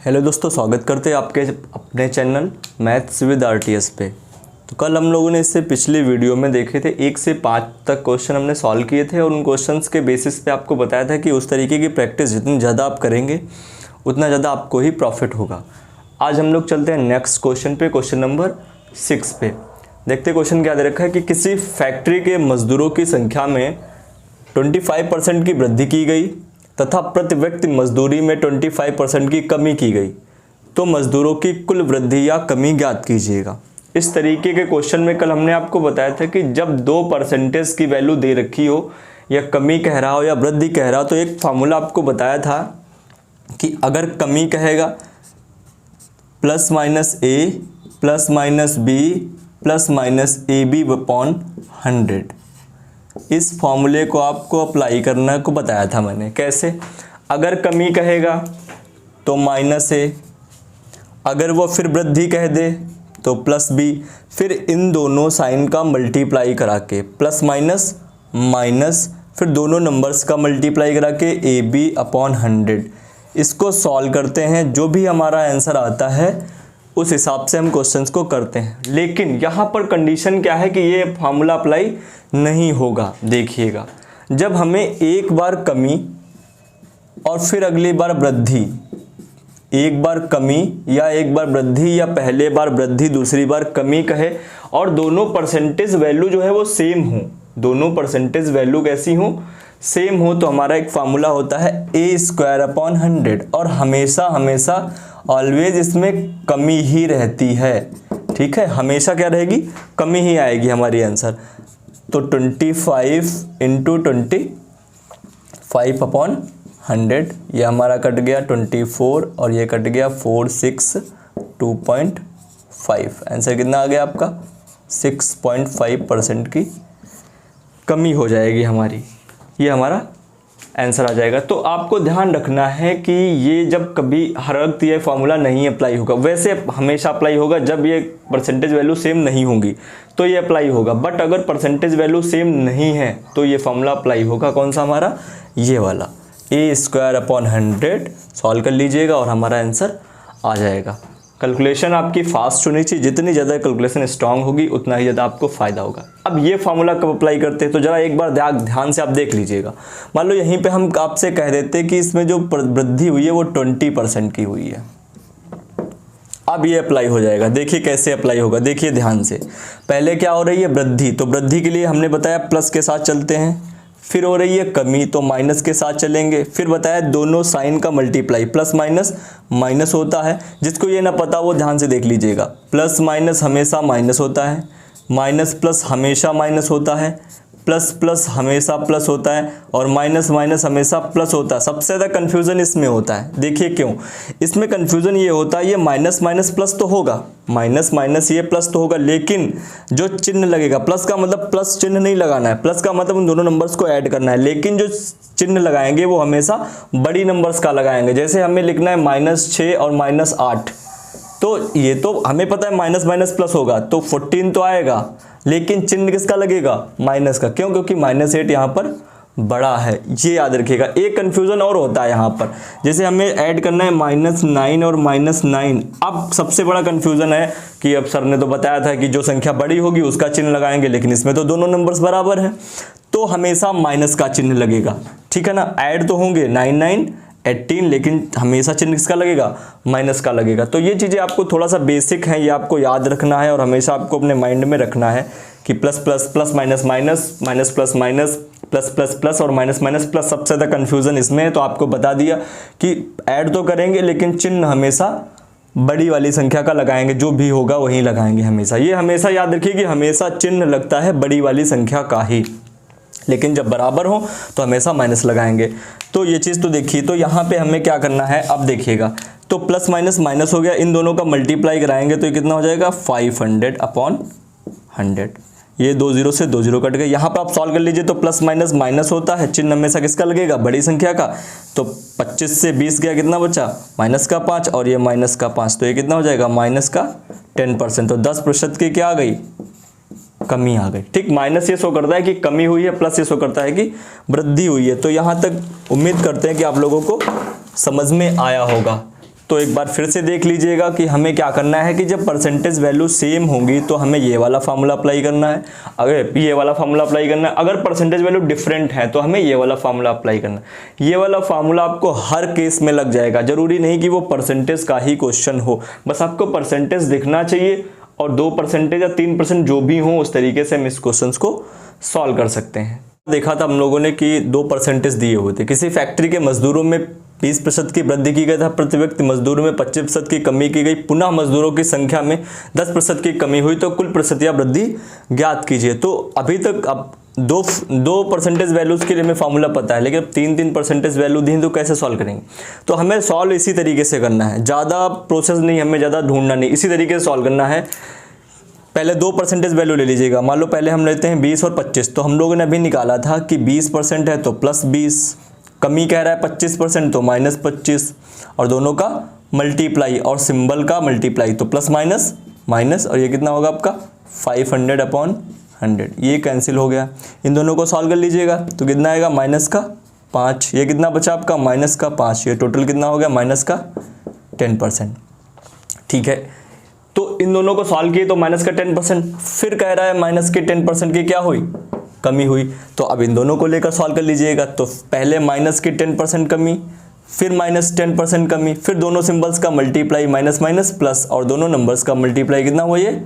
Hello दोस्तों, स्वागत करते हैं आपके अपने चैनल मैथ्स विद आरटीएस पे। तो कल हम लोगों ने इससे पिछली वीडियो में देखे थे 1 से 5 तक क्वेश्चन हमने सॉल्व किए थे और उन क्वेश्चंस के बेसिस पे आपको बताया था कि उस तरीके की प्रैक्टिस जितनी ज़्यादा आप करेंगे उतना ज़्यादा आपको ही प्रॉफिट होगा। आज हम लोग चलते हैं नेक्स्ट क्वेश्चन पे, क्वेश्चन नंबर 6 पे। देखते क्वेश्चन क्या दे रखा है कि किसी फैक्ट्री के मजदूरों की संख्या में 25% की वृद्धि की गई तथा प्रति व्यक्ति मजदूरी में 25% की कमी की गई, तो मजदूरों की कुल वृद्धि या कमी ज्ञात कीजिएगा। इस तरीके के क्वेश्चन में कल हमने आपको बताया था कि जब 2% की वैल्यू दे रखी हो या कमी कह रहा हो या वृद्धि कह रहा हो, तो एक फार्मूला आपको बताया था कि अगर कमी कहेगा plus minus A plus minus B plus minus A B upon 100, इस फॉर्मूले को आपको अप्लाई करना को बताया था मैंने। कैसे? अगर कमी कहेगा तो माइनस ए, अगर वो फिर वृद्धि कह दे तो प्लस बी, फिर इन दोनों साइन का मल्टीप्लाई करा के प्लस माइनस माइनस, फिर दोनों नंबर्स का मल्टीप्लाई करा के ए बी अपॉन 100। इसको सॉल्व करते हैं, जो भी हमारा आंसर आता है उस हिसाब से हम क्वेश्चंस को करते हैं। लेकिन यहाँ पर कंडीशन क्या है कि ये फार्मूला अप्लाई नहीं होगा। देखिएगा, जब हमें एक बार कमी और फिर अगली बार वृद्धि, एक बार कमी या एक बार वृद्धि या पहले बार वृद्धि दूसरी बार कमी कहे और दोनों परसेंटेज वैल्यू जो है वो सेम हो, दोनों परसेंटेज वैल्यू कैसी हो, सेम हो, तो हमारा एक फार्मूला होता है ए स्क्वायर अपॉन 100 और हमेशा हमेशा ऑलवेज इसमें कमी ही रहती है। ठीक है, हमेशा क्या रहेगी? कमी ही आएगी हमारी आंसर। तो 25 इंटू 25 अपॉन 100, ये हमारा कट गया 24 और ये कट गया 462.5। आंसर कितना आ गया आपका? 6.5% की कमी हो जाएगी हमारी, ये हमारा आंसर आ जाएगा। तो आपको ध्यान रखना है कि ये जब कभी हर वक्त ये फार्मूला नहीं अप्लाई होगा, वैसे हमेशा अप्लाई होगा जब ये परसेंटेज वैल्यू सेम नहीं होंगी तो ये अप्लाई होगा, बट अगर परसेंटेज वैल्यू सेम नहीं है तो ये फार्मूला अप्लाई होगा। कौन सा हमारा? ये वाला ए स्क्वायर अपॉन 100। सॉल्व कर लीजिएगा और हमारा आंसर आ जाएगा। कैलकुलेशन आपकी फास्ट होनी चाहिए, जितनी ज़्यादा कैलकुलेशन स्ट्रांग होगी उतना ही ज़्यादा आपको फ़ायदा होगा। अब ये फार्मूला कब अप्लाई करते हैं तो ज़रा एक बार ध्यान से आप देख लीजिएगा। मान लो यहीं पे हम आपसे कह देते कि इसमें जो वृद्धि हुई है वो 20% की हुई है, अब ये अप्लाई हो जाएगा। देखिए कैसे अप्लाई होगा, देखिए ध्यान से। पहले क्या हो रही है? वृद्धि, तो वृद्धि के लिए हमने बताया प्लस के साथ चलते हैं, फिर हो रही है कमी तो माइनस के साथ चलेंगे, फिर बताया दोनों साइन का मल्टीप्लाई, प्लस माइनस माइनस होता है। जिसको ये ना पता वो ध्यान से देख लीजिएगा। प्लस माइनस हमेशा माइनस होता है, माइनस प्लस हमेशा माइनस होता है, प्लस प्लस हमेशा प्लस होता है और माइनस माइनस हमेशा प्लस होता है। सबसे ज़्यादा कन्फ्यूज़न इसमें होता है। देखिए क्यों इसमें कन्फ्यूज़न ये होता है, ये माइनस माइनस प्लस तो होगा, माइनस माइनस ये प्लस तो होगा, लेकिन जो चिन्ह लगेगा, प्लस का मतलब प्लस चिन्ह नहीं लगाना है, प्लस का मतलब उन दोनों नंबर्स को ऐड करना है, लेकिन जो चिन्ह लगाएंगे वो हमेशा बड़ी नंबर्स का लगाएंगे। जैसे हमें लिखना है -6 और -8, तो ये तो हमें पता है माइनस माइनस प्लस होगा तो 14 तो आएगा, लेकिन चिन्ह किसका लगेगा? माइनस का। क्यों? क्योंकि -8 यहाँ पर बड़ा है, ये याद रखिएगा। एक कंफ्यूजन और होता है यहाँ पर, जैसे हमें ऐड करना है -9 और -9। अब सबसे बड़ा कंफ्यूजन है कि अब सर ने तो बताया था कि जो संख्या बड़ी होगी उसका चिन्ह लगाएंगे, लेकिन इसमें तो दोनों नंबर्स बराबर हैं तो हमेशा माइनस का चिन्ह लगेगा। ठीक है ना, ऐड तो होंगे 9 9 18, लेकिन हमेशा चिन्ह किसका लगेगा? माइनस का लगेगा। तो ये चीज़ें आपको थोड़ा सा बेसिक है, ये आपको याद रखना है और हमेशा आपको अपने माइंड में रखना है कि plus plus plus minus minus, minus plus minus, plus plus plus और माइनस माइनस प्लस। सबसे ज़्यादा कन्फ्यूज़न इसमें है, तो आपको बता दिया कि ऐड तो करेंगे लेकिन चिन्ह हमेशा बड़ी वाली संख्या का लगाएंगे, जो भी होगा वही लगाएंगे हमेशा। ये हमेशा याद रखिए कि हमेशा चिन्ह लगता है बड़ी वाली संख्या का ही, लेकिन जब बराबर हो तो हमेशा माइनस लगाएंगे। तो ये चीज़ तो देखिए, तो यहाँ पे हमें क्या करना है अब देखिएगा। तो प्लस माइनस माइनस हो गया, इन दोनों का मल्टीप्लाई कराएंगे तो ये कितना हो जाएगा? 500 अपॉन 100। ये 2 0 से 2 0 कट गए। यहाँ पर आप सॉल्व कर लीजिए तो प्लस माइनस माइनस होता है, चिन्ह हमेशा किसका लगेगा? बड़ी संख्या का। तो 25 से 20 गया, कितना बचा? माइनस का 5 और ये माइनस का 5, तो ये कितना हो जाएगा? माइनस का 10%। तो 10% की क्या आ गई? कमी आ गई। ठीक, माइनस ये शो करता है कि कमी हुई है, प्लस ये शो करता है कि वृद्धि हुई है। तो यहाँ तक उम्मीद करते हैं कि आप लोगों को समझ में आया होगा। तो एक बार फिर से देख लीजिएगा कि हमें क्या करना है कि जब परसेंटेज वैल्यू सेम होंगी तो हमें ये वाला फार्मूला अप्लाई करना है, अगर ये वाला फार्मूला अप्लाई करना है। अगर परसेंटेज वैल्यू डिफरेंट है तो हमें ये वाला फार्मूला अप्लाई करना है। ये वाला फार्मूला आपको हर केस में लग जाएगा, जरूरी नहीं कि वो परसेंटेज का ही क्वेश्चन हो, बस आपको परसेंटेज दिखना चाहिए और 2% या 3% जो भी हो उस तरीके से हम इस क्वेश्चन को सॉल्व कर सकते हैं। देखा था हम लोगों ने कि 2% दिए हुए थे, किसी फैक्ट्री के मजदूरों में 20% की वृद्धि की गई था, प्रति व्यक्ति मजदूरों में 25% की कमी की गई, पुनः मजदूरों की संख्या में 10% की कमी हुई, तो कुल प्रतिशत वृद्धि ज्ञात कीजिए। तो अभी तक अब दो परसेंटेज वैल्यूज के लिए हमें फार्मूला पता है, लेकिन अब 3% वैल्यू दी तो कैसे सॉल्व करेंगे? तो हमें सॉल्व इसी तरीके से करना है, ज़्यादा प्रोसेस नहीं, हमें ज़्यादा ढूंढना नहीं, इसी तरीके से सॉल्व करना है। पहले 2% वैल्यू ले लीजिएगा। मान लो पहले हम लेते हैं 20 और 25, तो हम लोगों ने अभी निकाला था कि 20% है तो +20, कमी कह रहा है 25% तो -25, और दोनों का मल्टीप्लाई और सिंबल का मल्टीप्लाई तो प्लस माइनस माइनस, और ये कितना होगा आपका 500/100, ये कैंसिल हो गया। इन दोनों को सॉल्व कर लीजिएगा तो कितना आएगा -5, ये कितना बचा आपका -5, ये टोटल कितना हो गया -10%। ठीक है, तो इन दोनों को सॉल्व किए तो -10%, फिर कह रहा है -10% की क्या हुई, कमी हुई। तो अब इन दोनों को लेकर सॉल्व कर लीजिएगा। तो पहले -10% कमी, फिर -10% कमी, फिर दोनों सिंबल्स का मल्टीप्लाई माइनस माइनस प्लस, और दोनों नंबर्स का मल्टीप्लाई कितना हुआ ये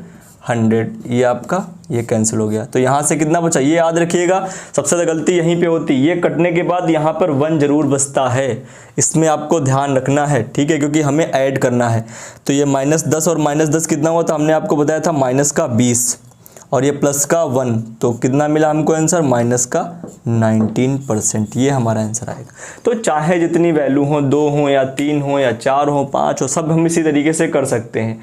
100, ये आपका ये कैंसिल हो गया। तो यहाँ से कितना बचा, ये याद रखिएगा, सबसे ज़्यादा गलती यहीं पे होती है, ये कटने के बाद यहाँ पर 1 जरूर बचता है, इसमें आपको ध्यान रखना है, ठीक है, क्योंकि हमें ऐड करना है। तो ये -10 और -10 कितना हुआ था, हमने आपको बताया था -20 और ये +1, तो कितना मिला हमको आंसर -19%, ये हमारा आंसर आएगा। तो चाहे जितनी वैल्यू हो, 2 हो या 3 हो या 4 हो 5 हो, सब हम इसी तरीके से कर सकते हैं।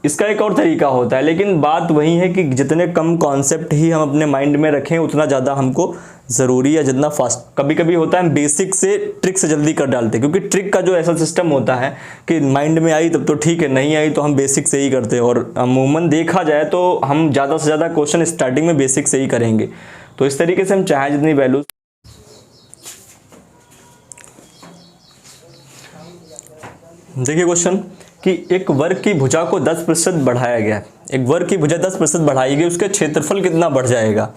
इसका एक और तरीका होता है, लेकिन बात वही है कि जितने कम कॉन्सेप्ट ही हम अपने माइंड में रखें उतना ज़्यादा हमको ज़रूरी है, जितना फास्ट। कभी कभी होता है हम बेसिक से ट्रिक से जल्दी कर डालते हैं, क्योंकि ट्रिक का जो ऐसा सिस्टम होता है कि माइंड में आई तब तो ठीक है, नहीं आई तो हम बेसिक से ही करते हैं। और अमूमन देखा जाए तो हम ज़्यादा से ज़्यादा क्वेश्चन स्टार्टिंग में बेसिक से ही करेंगे। तो इस तरीके से हम चाहे जितनी वैल्यू, देखिए क्वेश्चन कि एक वर्ग की भुजा को 10% बढ़ाया गया, एक वर्ग की भुजा 10% बढ़ाई गई, उसका क्षेत्रफल कितना बढ़ जाएगा।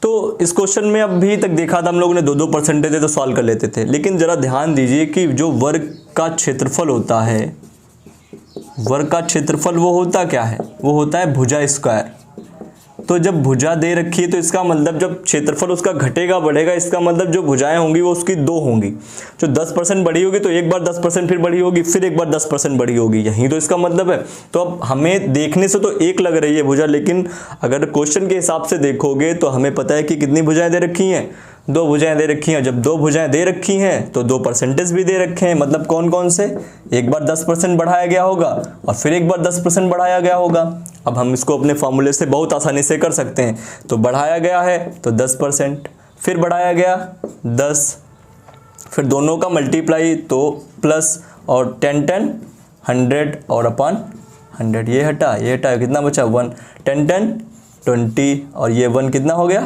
तो इस क्वेश्चन में अभी तक देखा था हम लोगों ने 2% थे तो सॉल्व कर लेते थे, लेकिन ज़रा ध्यान दीजिए कि जो वर्ग का क्षेत्रफल होता है, वर्ग का क्षेत्रफल वो होता क्या है, वो होता है भुजा स्क्वायर। तो जब भुजा दे रखी है तो इसका मतलब जब क्षेत्रफल उसका घटेगा बढ़ेगा, इसका मतलब जो भुजाएं होंगी वो उसकी 2 होंगी। जो 10% बढ़ी होगी तो एक बार 10% फिर बढ़ी होगी, फिर एक बार 10% बढ़ी होगी, यही तो इसका मतलब है। तो अब हमें देखने से तो एक लग रही है भुजा, लेकिन अगर क्वेश्चन के हिसाब से देखोगे तो हमें पता है कि कितनी भुजाएं दे रखी हैं, 2 भुजाएं दे रखी हैं। जब 2 भुजाएं दे रखी हैं तो 2% भी दे रखे हैं, मतलब कौन कौन से, एक बार 10% बढ़ाया गया होगा और फिर एक बार 10% बढ़ाया गया होगा। अब हम इसको अपने फॉर्मूले से बहुत आसानी से कर सकते हैं। तो बढ़ाया गया है तो 10%, फिर बढ़ाया गया 10, फिर दोनों का मल्टीप्लाई तो प्लस, और 10 10 100 और अपॉन 100, ये हटा कितना बचा 1, 10 10 20, और ये 1 कितना हो गया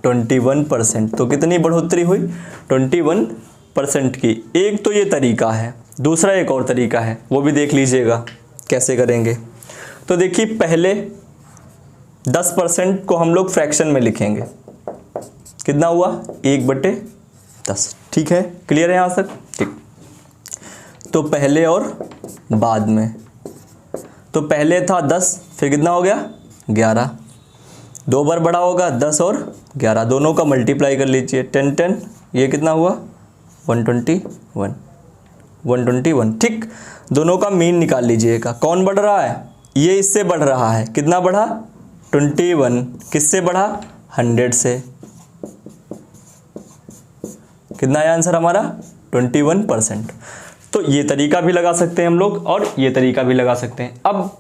21%। तो कितनी बढ़ोतरी हुई 21% की। एक तो ये तरीका है, दूसरा एक और तरीका है, वो भी देख लीजिएगा कैसे करेंगे। तो देखिए पहले 10% को हम लोग फ्रैक्शन में लिखेंगे, कितना हुआ 1/10, ठीक है, क्लियर है यहाँ तक, ठीक। तो पहले और बाद में, तो पहले था 10, फिर कितना हो गया 11, 2 बार बड़ा होगा 10 और 11, दोनों का मल्टीप्लाई कर लीजिए, 10 10, ये कितना हुआ 121, ठीक। दोनों का मीन निकाल लीजिएगा, कौन बढ़ रहा है, ये इससे बढ़ रहा है, कितना बढ़ा 21, किससे बढ़ा 100 से, कितना है आंसर हमारा 21%। तो ये तरीका भी लगा सकते हैं हम लोग और ये तरीका भी लगा सकते हैं। अब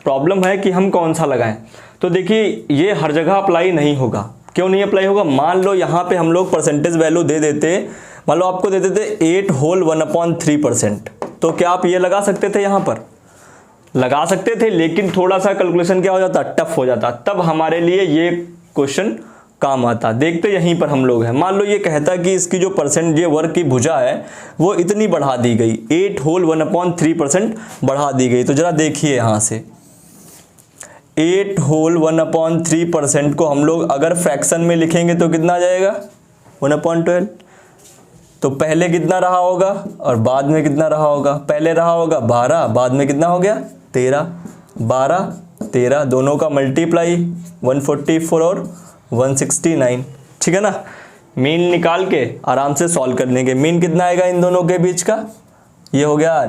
प्रॉब्लम है कि हम कौन सा लगाएं। तो देखिए ये हर जगह अप्लाई नहीं होगा। क्यों नहीं अप्लाई होगा, मान लो यहाँ पे हम लोग परसेंटेज वैल्यू दे देते, मान लो आपको दे देते 8 होल 1/3%, तो क्या आप ये लगा सकते थे, यहाँ पर लगा सकते थे, लेकिन थोड़ा सा कैलकुलेशन क्या हो जाता, टफ हो जाता, तब हमारे लिए ये क्वेश्चन काम आता। देखते यहीं पर हम लोग हैं, मान लो ये कहता कि इसकी जो परसेंट ये वर्ग की भुजा है वो इतनी बढ़ा दी गई, 8 होल 1/3% बढ़ा दी गई। तो जरा देखिए यहाँ से 8 होल 1/3% को हम लोग अगर फ्रैक्शन में लिखेंगे तो कितना आ जाएगा 1/12। तो पहले कितना रहा होगा और बाद में कितना रहा होगा, पहले रहा होगा 12, बाद में कितना हो गया 13, 12 13 दोनों का मल्टीप्लाई 144 और 169, ठीक है ना। मीन निकाल के आराम से सॉल्व कर लेंगे। मीन कितना आएगा इन दोनों के बीच का, ये हो गया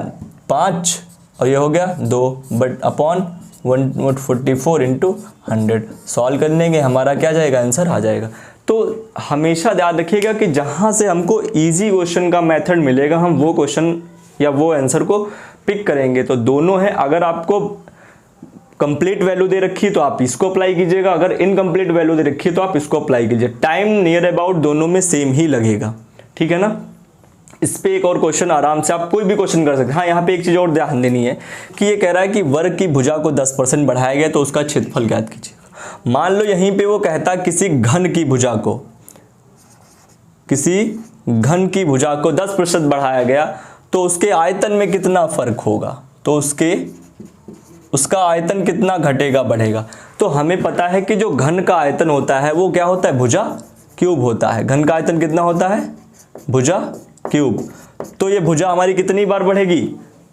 5 और ये हो गया 2 बट अपॉन 144 इंटू 100 सॉल्व कर लेंगे, हमारा क्या जाएगा आंसर आ जाएगा। तो हमेशा याद रखिएगा कि जहाँ से हमको इजी क्वेश्चन का मेथड मिलेगा हम वो क्वेश्चन या वो आंसर को पिक करेंगे। तो दोनों है, अगर आपको कंप्लीट वैल्यू दे रखी है तो आप इसको अप्लाई कीजिएगा, अगर इनकम्प्लीट वैल्यू दे रखी है तो आप इसको अप्लाई कीजिए। टाइम नियर अबाउट दोनों में सेम ही लगेगा, ठीक है ना। इस पे एक और क्वेश्चन आराम से आप कोई भी क्वेश्चन कर सकते हैं। हाँ, यहाँ पे एक चीज़ और ध्यान देनी है कि ये कह रहा है कि वर्ग की भुजा को 10% बढ़ाया गया तो उसका क्षेत्रफल ज्ञात कीजिएगा। मान लो यहीं पे वो कहता किसी घन की भुजा को 10% बढ़ाया गया तो उसके आयतन में कितना फर्क होगा, तो उसका आयतन कितना घटेगा बढ़ेगा। तो हमें पता है कि जो घन का आयतन होता है वो क्या होता है, भुजा क्यूब होता है। घन का आयतन कितना होता है, भुजा क्यूब। तो ये भुजा हमारी कितनी बार बढ़ेगी,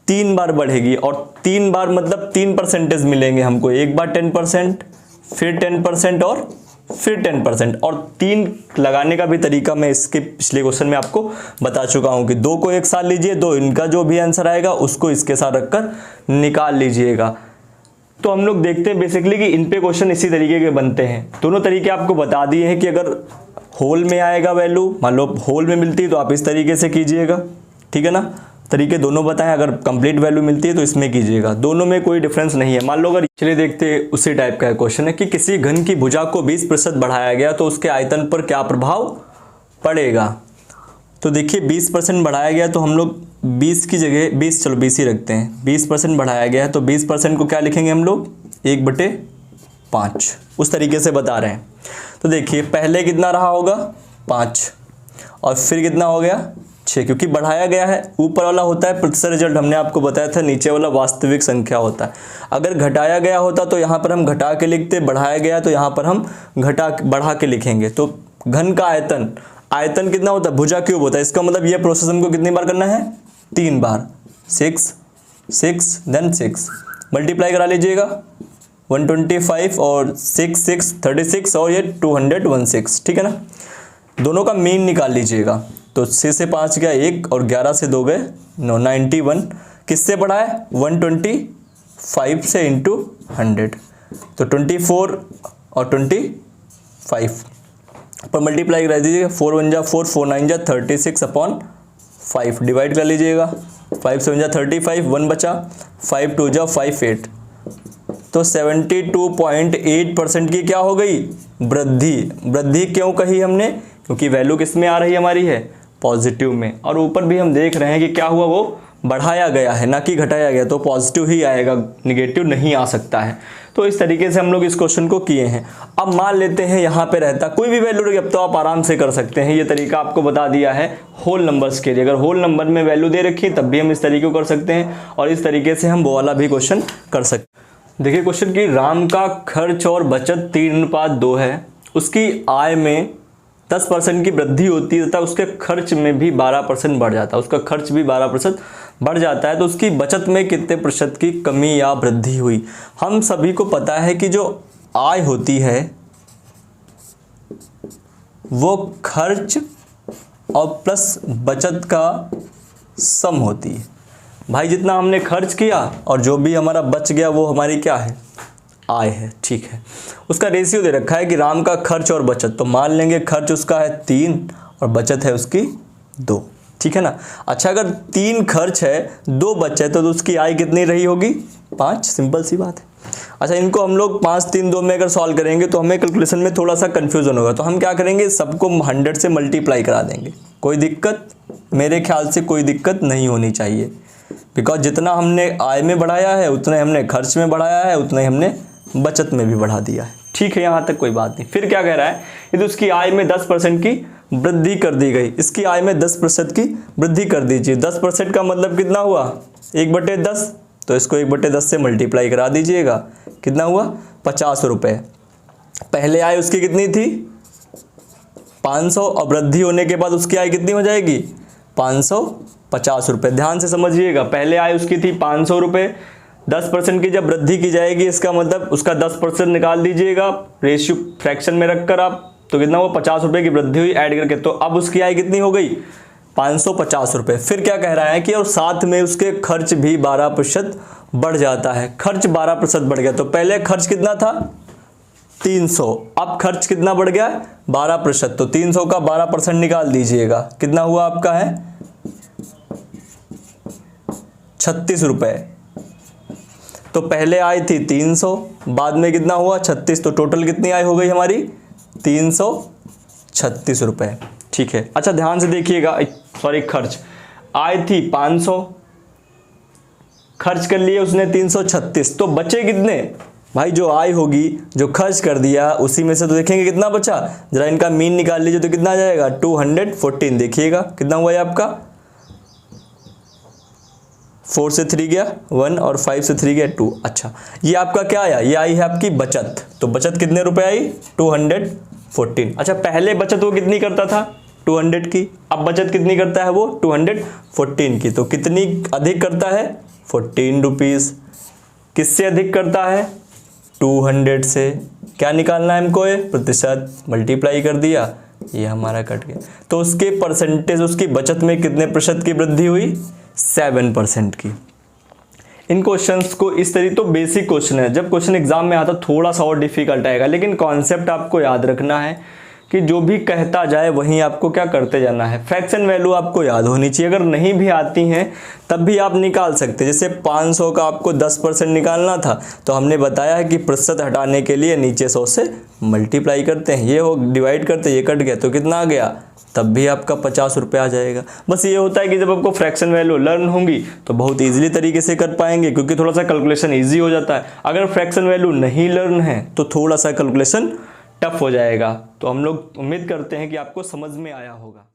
3 बार बढ़ेगी। और 3 बार मतलब 3% मिलेंगे हमको, एक बार 10%, फिर 10% और फिर 10%। और 3 लगाने का भी तरीका मैं इसके पिछले क्वेश्चन में आपको बता चुका हूं कि 2 को एक साथ लीजिए, 2 इनका जो भी आंसर आएगा उसको इसके साथ रखकर निकाल लीजिएगा। तो हम लोग देखते हैं बेसिकली कि इन पे क्वेश्चन इसी तरीके के बनते हैं। दोनों तरीके आपको बता दिए हैं कि अगर होल में आएगा वैल्यू, मान लो होल में मिलती है तो आप इस तरीके से कीजिएगा, ठीक है ना। तरीके दोनों बताएं, अगर कंप्लीट वैल्यू मिलती है तो इसमें कीजिएगा, दोनों में कोई डिफरेंस नहीं है। मान लो अगर चलिए देखते हैं उसी टाइप का क्वेश्चन है कि किसी घन की भुजा को 20% बढ़ाया गया तो उसके आयतन पर क्या प्रभाव पड़ेगा। तो देखिए 20% बढ़ाया गया तो हम लोग 20 की जगह 20 ही रखते हैं। 20% बढ़ाया गया है तो 20% को क्या लिखेंगे हम लोग 1/5, उस तरीके से बता रहे हैं। तो देखिए पहले कितना रहा होगा 5 और फिर कितना हो गया 6, क्योंकि बढ़ाया गया है। ऊपर वाला होता है प्रतिशत रिजल्ट, हमने आपको बताया था, नीचे वाला वास्तविक संख्या होता है। अगर घटाया गया होता तो यहाँ पर हम घटा के लिखते, बढ़ाया गया तो यहाँ पर हम बढ़ा के लिखेंगे। तो घन का आयतन कितना होता है, भुजा क्यूब होता है। इसका मतलब ये प्रोसेस हमको कितनी बार करना है, 3 बार, 6 देन 6 मल्टीप्लाई करा लीजिएगा, 125 और 6 36 और ये 216, ठीक है ना। दोनों का मीन निकाल लीजिएगा। तो 6 से 5 गया 1 और 11 से 2 गए 9, 91 किससे बढ़ा है, 125 से इंटू 100। तो 24 और 25 पर मल्टीप्लाई करा दीजिएगा, 4 1 जा 4, 4 9 जा 36/5 डिवाइड कर लीजिएगा, 5 7 जा 35, 1 बचा, 5 2 जा 5 8। तो 72.8% की क्या हो गई, वृद्धि क्यों कही हमने, क्योंकि वैल्यू किस में आ रही हमारी है, पॉजिटिव में। और ऊपर भी हम देख रहे हैं कि क्या हुआ, वो बढ़ाया गया है ना कि घटाया गया, तो पॉजिटिव ही आएगा, निगेटिव नहीं आ सकता है। तो इस तरीके से हम लोग इस क्वेश्चन को किए हैं। अब मान लेते हैं यहाँ पे रहता कोई भी वैल्यू रही, अब तो आप आराम से कर सकते हैं। ये तरीका आपको बता दिया है होल नंबर्स के लिए। अगर होल नंबर में वैल्यू दे रखी है तब भी हम इस तरीके को कर सकते हैं, और इस तरीके से हम वो वाला भी क्वेश्चन कर सकते हैं। देखिए क्वेश्चन की राम का खर्च और बचत 3:2 है, उसकी आय में 10% की वृद्धि होती है तथा उसके खर्च में भी 12% बढ़ जाता है, उसका खर्च भी 12% बढ़ जाता है, तो उसकी बचत में कितने प्रतिशत की कमी या वृद्धि हुई। हम सभी को पता है कि जो आय होती है वो खर्च और प्लस बचत का सम होती है। भाई जितना हमने खर्च किया और जो भी हमारा बच गया वो हमारी क्या है, आय है, ठीक है। उसका रेशियो दे रखा है कि राम का खर्च और बचत, तो मान लेंगे खर्च उसका है 3 और बचत है उसकी 2, ठीक है ना। अच्छा अगर 3 खर्च है 2 बचत तो उसकी आय कितनी रही होगी, 5, सिंपल सी बात है। अच्छा इनको हम लोग 5 3 2 में अगर सॉल्व करेंगे तो हमें कैलकुलेशन में थोड़ा सा कन्फ्यूजन होगा, तो हम क्या करेंगे, सबको 100 से मल्टीप्लाई करा देंगे। कोई दिक्कत, मेरे ख्याल से कोई दिक्कत नहीं होनी चाहिए, बिकॉज जितना हमने आय में बढ़ाया है उतना हमने खर्च में बढ़ाया है, उतना ही हमने बचत में भी बढ़ा दिया है। ठीक है, यहाँ तक कोई बात नहीं। फिर क्या कह रहा है, यदि उसकी आय में 10% की वृद्धि कर दी गई, इसकी आय में 10% की वृद्धि कर दीजिए। 10% का मतलब कितना हुआ, 1/10, तो इसको 1/10 से मल्टीप्लाई करा दीजिएगा, कितना हुआ 50 रुपये। पहले आय उसकी कितनी थी 500, और वृद्धि होने के बाद उसकी आय कितनी हो जाएगी 550 रुपये। ध्यान से समझिएगा, पहले आय उसकी थी 500 रुपये, 10% की जब वृद्धि की जाएगी इसका मतलब उसका 10% निकाल दीजिएगा रेशियो फ्रैक्शन में रखकर आप, तो कितना हुआ 50 रुपये की वृद्धि हुई ऐड करके, तो अब उसकी आय कितनी हो गई 550 रुपये। फिर क्या कह रहा है कि और साथ में उसके खर्च भी 12% बढ़ जाता है। खर्च 12% बढ़ गया, तो पहले खर्च कितना था 300, अब खर्च कितना बढ़ गया 12%, तो 300 का 12% निकाल दीजिएगा, कितना हुआ आपका है 36 रुपये। तो पहले आय थी 300, बाद में कितना हुआ 36, तो टोटल कितनी आय हो गई हमारी 336 रुपये। ठीक है, अच्छा ध्यान से देखिएगा, सॉरी खर्च, आय थी 500, खर्च कर लिए उसने 336, तो बचे कितने भाई, जो आय होगी जो खर्च कर दिया उसी में से तो देखेंगे कितना बचा, जरा इनका मीन निकाल लीजिए तो कितना आ जाएगा 214। देखिएगा कितना हुआ है आपका, 4 से 3 गया 1 और 5 से 3 गया 2। अच्छा, ये आपका क्या आया, ये आई है आपकी बचत, तो बचत कितने रुपए आई 214। अच्छा, पहले बचत वो कितनी करता था 200 की, अब बचत कितनी करता है वो 214 की, तो कितनी अधिक करता है 14 रुपीज़। किससे अधिक करता है 200 से। क्या निकालना है हमको, ये प्रतिशत, मल्टीप्लाई कर दिया, ये हमारा कट गया। तो उसके परसेंटेज, उसकी बचत में कितने प्रतिशत की वृद्धि हुई 7% की। इन क्वेश्चंस को इस तरीके, तो बेसिक क्वेश्चन है, जब क्वेश्चन एग्जाम में आता थोड़ा सा और डिफिकल्ट आएगा, लेकिन कॉन्सेप्ट आपको याद रखना है कि जो भी कहता जाए वहीं आपको क्या करते जाना है। फ्रैक्शन वैल्यू आपको याद होनी चाहिए, अगर नहीं भी आती हैं तब भी आप निकाल सकते हैं। जैसे 500 का आपको 10% निकालना था, तो हमने बताया है कि प्रतिशत हटाने के लिए नीचे 100 से मल्टीप्लाई करते हैं, ये हो डिवाइड करते हैं, ये कट गया तो कितना आ गया, तब भी आपका 50 रुपये आ जाएगा। बस ये होता है कि जब आपको फ्रैक्शन वैल्यू लर्न होंगी तो बहुत ईजिली तरीके से कर पाएंगे, क्योंकि थोड़ा सा कैलकुलेशन ईजी हो जाता है। अगर फ्रैक्शन वैल्यू नहीं लर्न है तो थोड़ा सा कैलकुलेशन टफ हो जाएगा। तो हम लोग उम्मीद करते हैं कि आपको समझ में आया होगा।